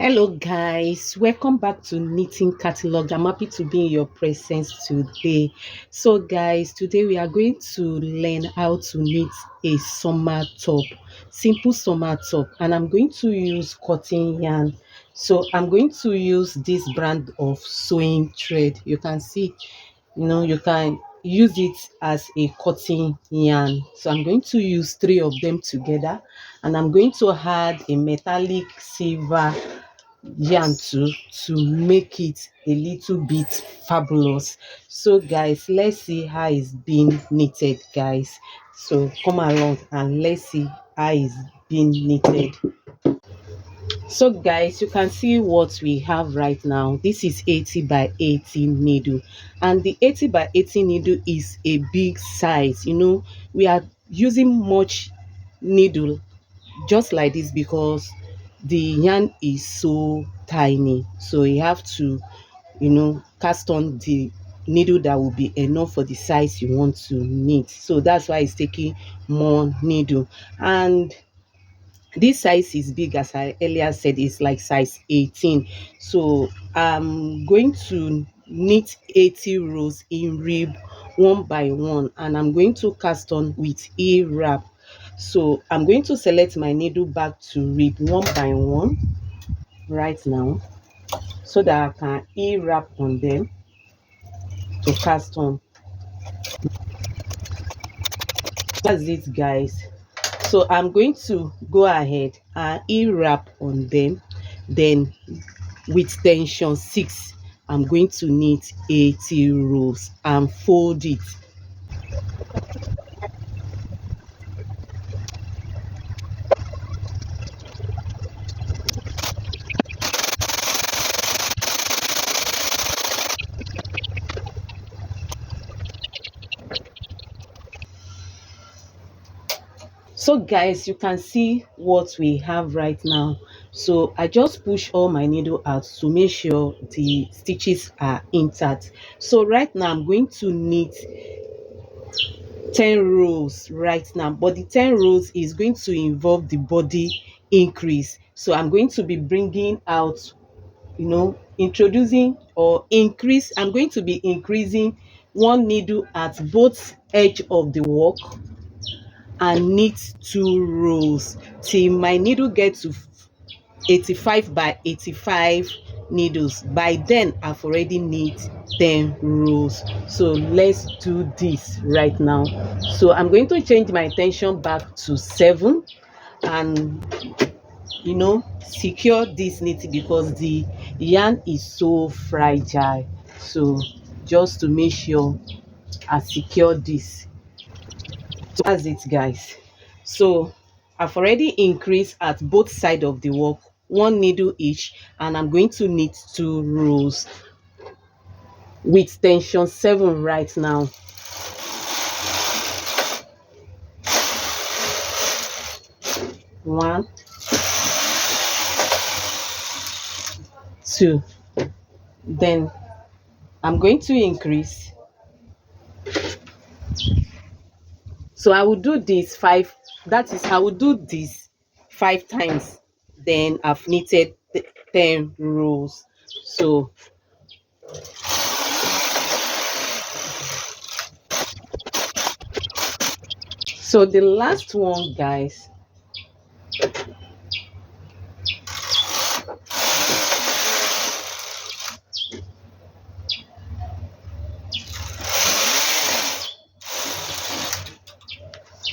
Hello guys, welcome back to Knitting Catalog. I'm happy to be in your presence today. So guys, today we are going to learn how to knit a summer top, simple summer top, and I'm going to use cotton yarn. So I'm going to use this brand of sewing thread. You can see, you can use it as a cotton yarn. So I'm going to use three of them together, and I'm going to add a metallic silver yarn to make it a little bit fabulous. So guys, let's see how it's being knitted, guys. So come along and let's see how it's being knitted. So guys, you can see what we have right now. This is 80 by 80 needle, and the 80 by 80 needle is a big size. We are using much needle just like this because the yarn is so tiny, so you have to cast on the needle that will be enough for the size you want to knit. So that's why it's taking more needle, and this size is big. As I earlier said, it's like size 18. So I'm going to knit 80 rows in rib one by one, and I'm going to cast on with a wrap. So I'm going to select my needle back to rib one by one right now, so that I can e wrap on them to cast on. That's it, guys. So I'm going to go ahead and e wrap on them. Then with tension 6, I'm going to knit 80 rows and fold it. So guys, you can see what we have right now. So I just push all my needle out to make sure the stitches are intact. So right now I'm going to knit 10 rows right now, but the 10 rows is going to involve the body increase. So I'm going to be bringing out, introducing or increase. I'm going to be increasing one needle at both edge of the work and knit 2 rows till my needle get to 85 by 85 needles. By then I've already knit 10 rows. So let's do this right now. So I'm going to change my tension back to 7 and secure this knitting because the yarn is so fragile. So just to make sure I secure this. So that's it, guys. So I've already increased at both sides of the work, one needle each, and I'm going to knit 2 rows with tension 7 right now. One, two. Then I'm going to increase. So I will do this 5. That is, I will do this 5 times. Then I've knitted 10 rows. So the last one, guys,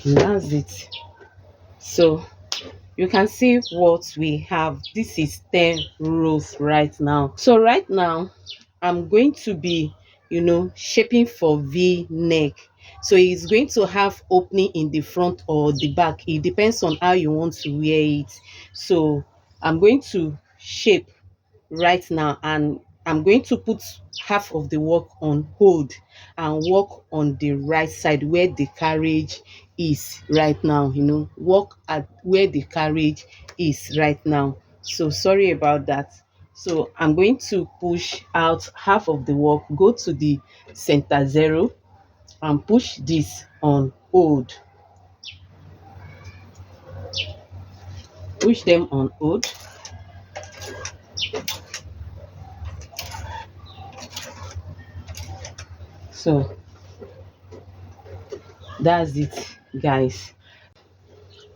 that's it. So you can see what we have. This is 10 rows right now. So right now I'm going to be shaping for V neck. So it's going to have opening in the front or the back. It depends on how you want to wear it. So I'm going to shape right now, and I'm going to put half of the work on hold and work on the right side where the carriage is right now. Work at where the carriage is right now. So sorry about that. So I'm going to push out half of the work, go to the center 0 and push this on hold. Push them on hold. So that's it, guys.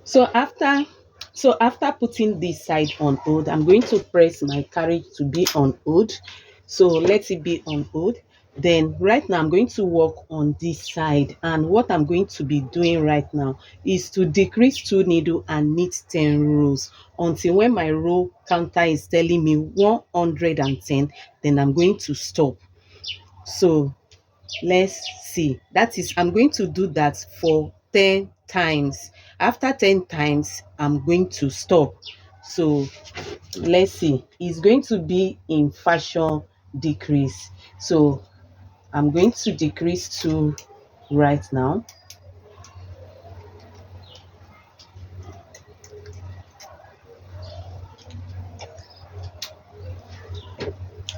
So after putting this side on hold, I'm going to press my carriage to be on hold. So let it be on hold. Then right now I'm going to work on this side, and what I'm going to be doing right now is to decrease 2 needle and knit 10 rows until when my row counter is telling me 110, then I'm going to stop. So let's see. That is, I'm going to do that for 10 times. After 10 times, I'm going to stop. So let's see. It's going to be in fashion decrease. So I'm going to decrease 2 right now.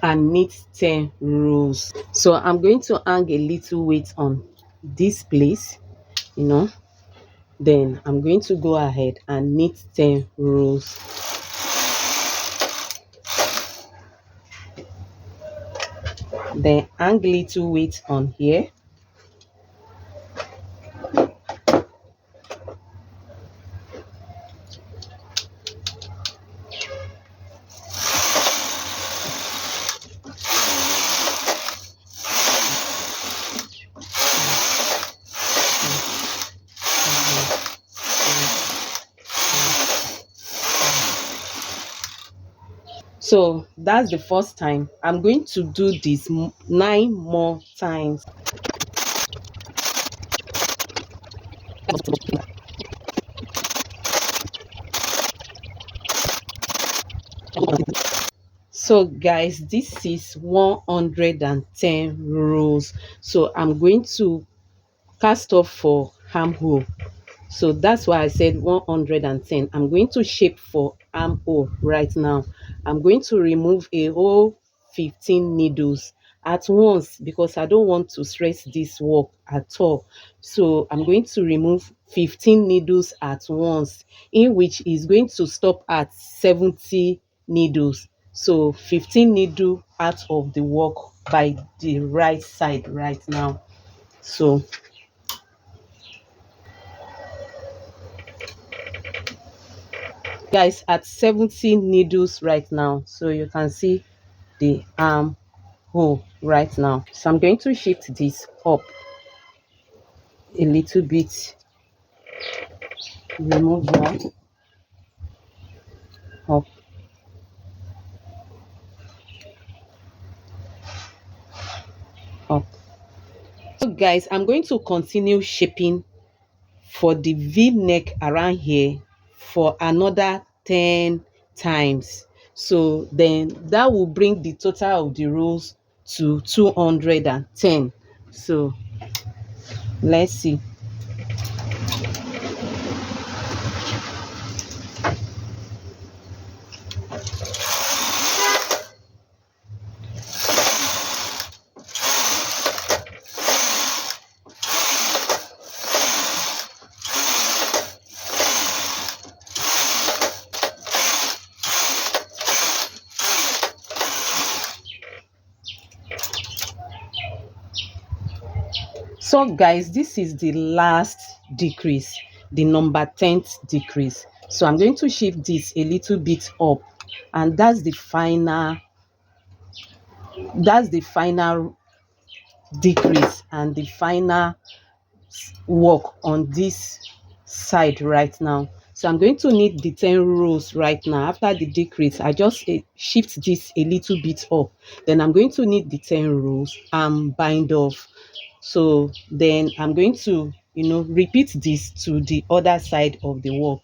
And knit 10 rows. So I'm going to hang a little weight on this place, you know. Then I'm going to go ahead and knit 10 rows. Then hang little weight on here. So that's the first time. I'm going to do this 9 more times. So guys, this is 110 rows. So I'm going to cast off for armhole. So that's why I said 110. I'm going to shape for armhole right now. I'm going to remove a whole 15 needles at once because I don't want to stress this work at all. So I'm going to remove 15 needles at once, in which is going to stop at 70 needles. So 15 needle out of the work by the right side right now. So guys, at 70 needles right now, so you can see the arm hole right now. So I'm going to shift this up a little bit, remove one, up, up. So guys, I'm going to continue shaping for the v neck around here for another 10 times. So then that will bring the total of the rows to 210. So let's see. So guys, this is the last decrease, the number 10th decrease. So I'm going to shift this a little bit up, and that's the final decrease and the final work on this side right now. So I'm going to knit the 10 rows right now. After the decrease, I just shift this a little bit up. Then I'm going to knit the 10 rows and bind off. So then I'm going to, repeat this to the other side of the work.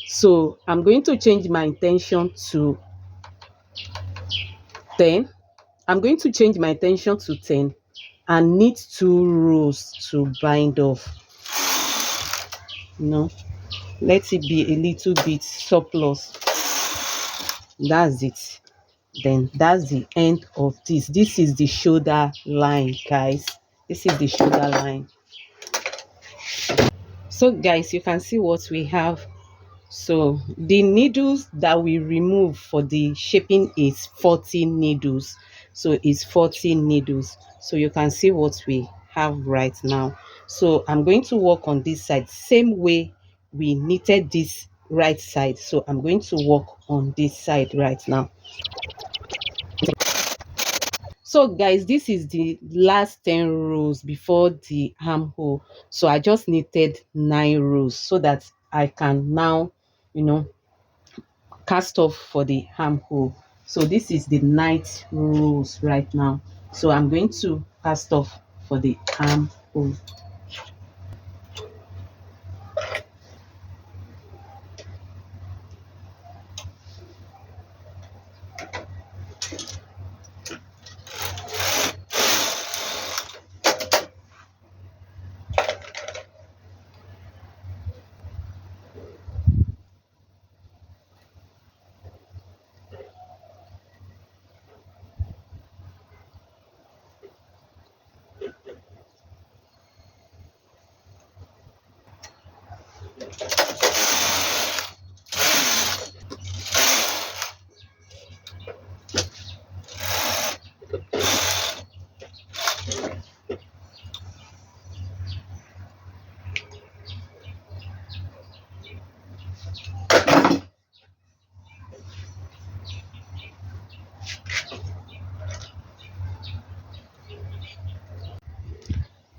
So I'm going to change my intention to 10. I'm going to change my intention to 10 and knit 2 rows to bind off. Let it be a little bit surplus. That's it. Then that's the end of this. This is the shoulder line, guys. This is the shoulder line. So guys, you can see what we have So the needles that we remove for the shaping is 40 needles. So it's 40 needles. So you can see what we have right now. So I'm going to work on this side same way we knitted this right side. So I'm going to work on this side right now. So guys, this is the last 10 rows before the armhole. So I just knitted 9 rows so that I can now, you know, cast off for the armhole. So this is the ninth rows right now. So I'm going to cast off for the armhole.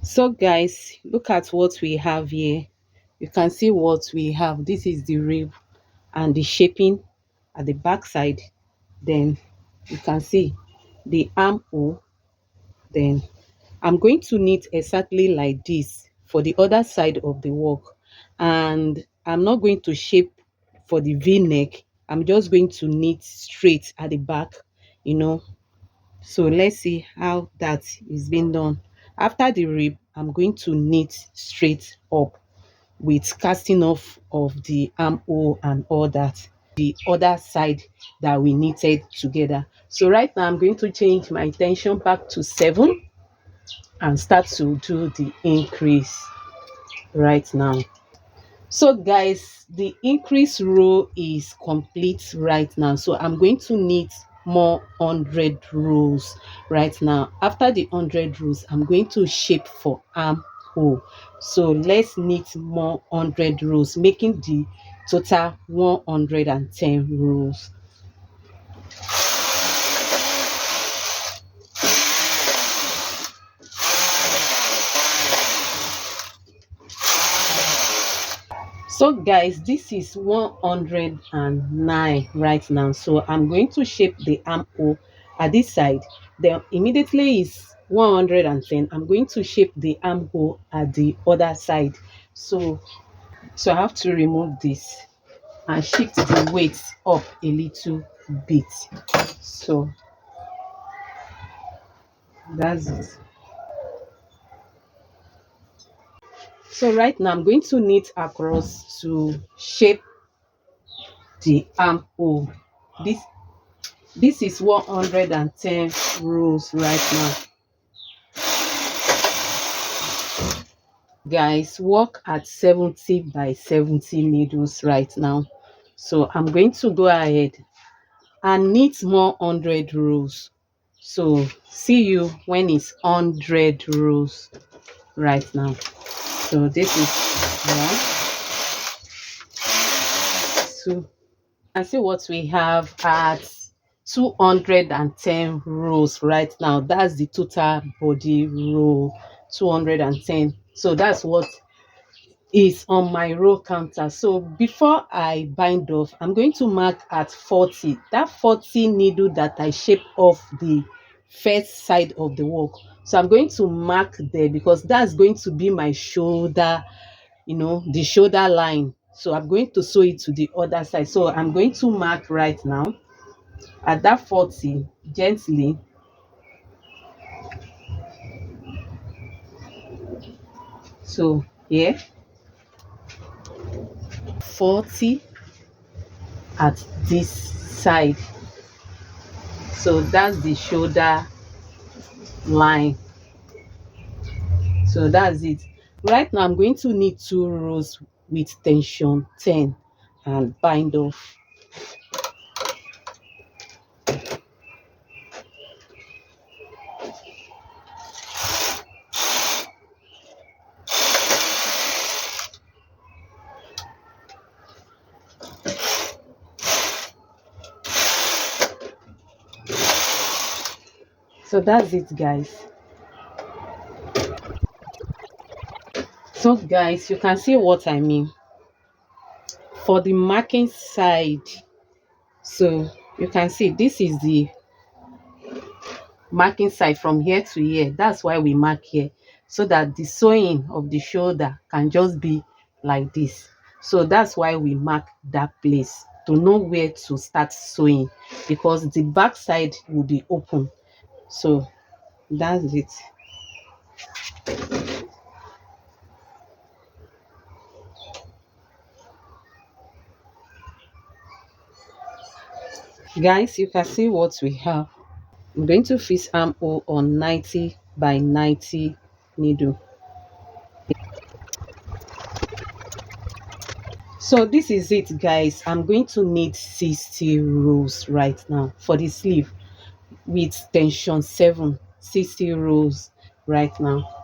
So guys, look at what we have here. You can see what we have. This is the rib and the shaping at the back side. Then you can see the armhole. Then I'm going to knit exactly like this for the other side of the work. And I'm not going to shape for the v-neck. I'm just going to knit straight at the back, you know. So let's see how that is being done. After the rib, I'm going to knit straight up with casting off of the armhole and all that, the other side that we knitted together. So right now I'm going to change my tension back to 7 and start to do the increase right now. So guys, the increase row is complete right now. So I'm going to knit more 100 rows right now. After the 100 rows, I'm going to shape for armhole. So let's knit more 100 rows, making the total 110 rows. So guys, this is 109 right now. So I'm going to shape the armhole at this side. Then immediately is 110. I'm going to shape the armhole at the other side. So I have to remove this and shift the weight up a little bit. So that's it. So right now I'm going to knit across to shape the armhole. This This is 110 rows right now. Guys, work at 70 by 70 needles right now. So I'm going to go ahead and knit more 100 rows. So see you when it's 100 rows right now. So this is one, two, and see what we have at 210 rows right now. That's the total body row, 210. So that's what is on my row counter. So before I bind off, I'm going to mark at 40. That 40 needle that I shape off the first side of the work. So I'm going to mark there because that's going to be my shoulder, the shoulder line. So I'm going to sew it to the other side. So I'm going to mark right now at that 40 gently. So here, 40 at this side. So that's the shoulder line. So that's it. Right now I'm going to knit 2 rows with tension 10. and bind off. So that's it, guys. So guys, you can see what I mean. For the marking side, so you can see this is the marking side from here to here. That's why we mark here, so that the sewing of the shoulder can just be like this. So that's why we mark that place to know where to start sewing, because the back side will be open. So that's it. Guys, you can see what we have. I'm going to fix armhole on 90 by 90 needle. So this is it, guys. I'm going to need 60 rows right now for the sleeve with tension 7, 60 rows right now.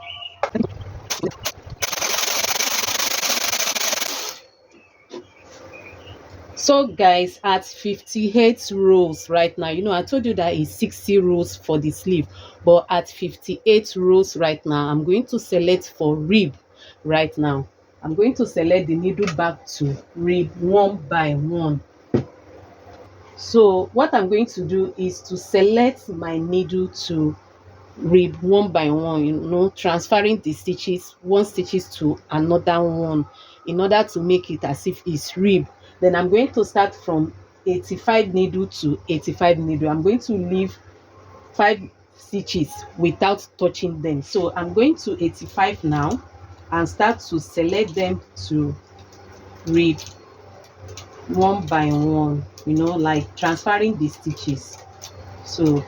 So guys, at 58 rows right now, I told you that is 60 rows for the sleeve, but at 58 rows right now, I'm going to select for rib right now. I'm going to select the needle back to rib one by one. So what I'm going to do is to select my needle to rib one by one, transferring the stitches, one stitches to another one, in order to make it as if it's rib. Then I'm going to start from 85 needle to 85 needle. I'm going to leave 5 stitches without touching them. So I'm going to 85 now and start to select them to rib one by one, like transferring the stitches. So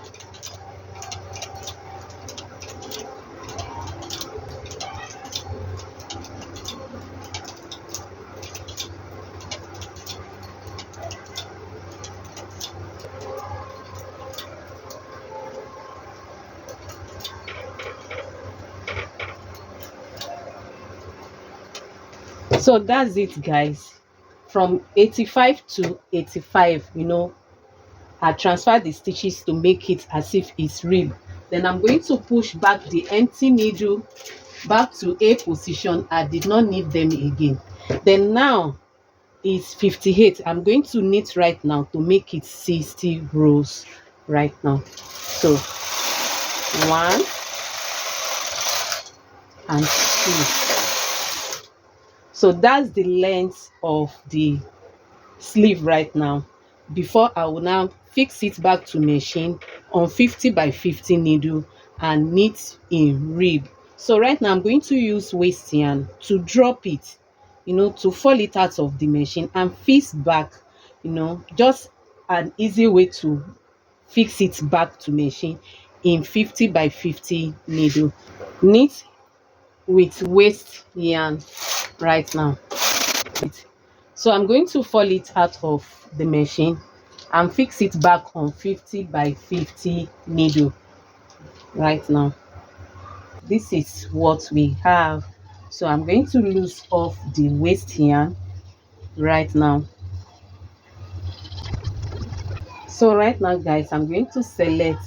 that's it, guys. From 85 to 85, I transfer the stitches to make it as if it's rib. Then I'm going to push back the empty needle back to A position. I did not knit them again. Then now it's 58. I'm going to knit right now to make it 60 rows right now. So 1 and 2. So that's the length of the sleeve right now. Before, I will now fix it back to machine on 50 by 50 needle and knit in rib. So right now I'm going to use waist yarn to drop it, to fall it out of the machine and fix back, just an easy way to fix it back to machine in 50 by 50 needle. Knit with waist yarn right now. So I'm going to fall it out of the machine and fix it back on 50 by 50 needle right now. This is what we have. So I'm going to loose off the waist yarn right now. So right now, guys, I'm going to select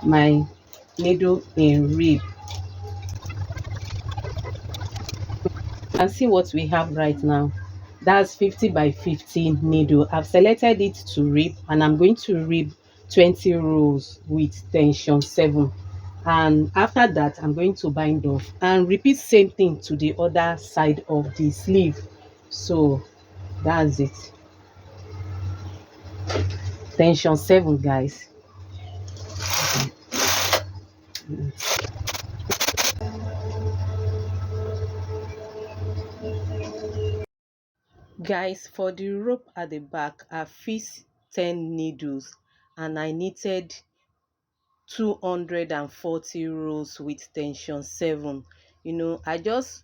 my needle in rib and see what we have right now. That's 50 by 50 needle. I've selected it to rib and I'm going to rib 20 rows with tension 7. And after that, I'm going to bind off and repeat same thing to the other side of the sleeve. So that's it. Tension 7, guys. Guys, for the rope at the back, I fixed 10 needles and I knitted 240 rows with tension 7. I just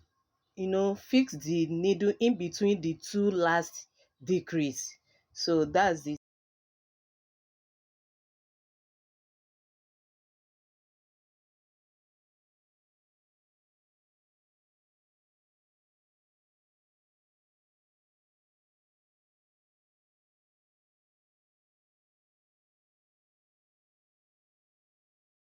fix the needle in between the two last decrease. So that's the